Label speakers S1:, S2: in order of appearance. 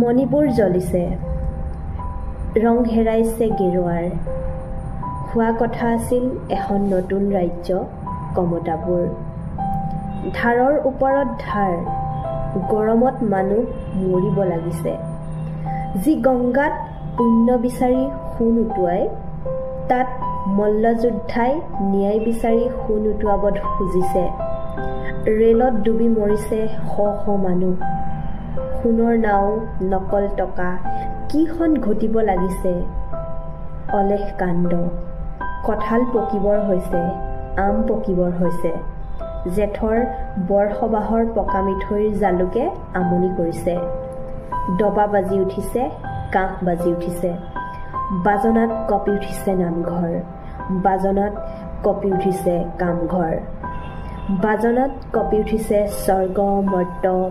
S1: মণিপুৰ জ্বলিছে, ৰং হেৰাইছে গেৰুৱাৰ। হোৱা কথা আছিল এখন নতুন ৰাজ্য কমতাপুৰ। ধাৰৰ ওপৰত ধাৰ, গৰমত মানুহ মৰিব লাগিছে। যি গংগাত পুণ্য বিচাৰি সোণ উটুৱাই, তাত মল্লযোদ্ধাই ন্যায় বিচাৰি সোণ উটুৱাব খুজিছে। ৰেলত ডুবি মৰিছে শ শ মানুহ। সোণৰ নাও, নকল টকা, কিখন ঘটিব লাগিছে। অলেখ কাণ্ড, কঁঠাল পকিবৰ হৈছে, আম পকিবৰ হৈছে। জেঠৰ বৰসবাহৰ পকা মিঠৈৰ জালুকে আমনি কৰিছে। ডবা বাজি উঠিছে, কাঁহ বাজি উঠিছে। বাজনাত কঁপি উঠিছে নামঘৰ, বাজনাত কঁপি উঠিছে কামঘৰ। বাজনাত কঁপি উঠিছে স্বৰ্গ মৰ্ত্য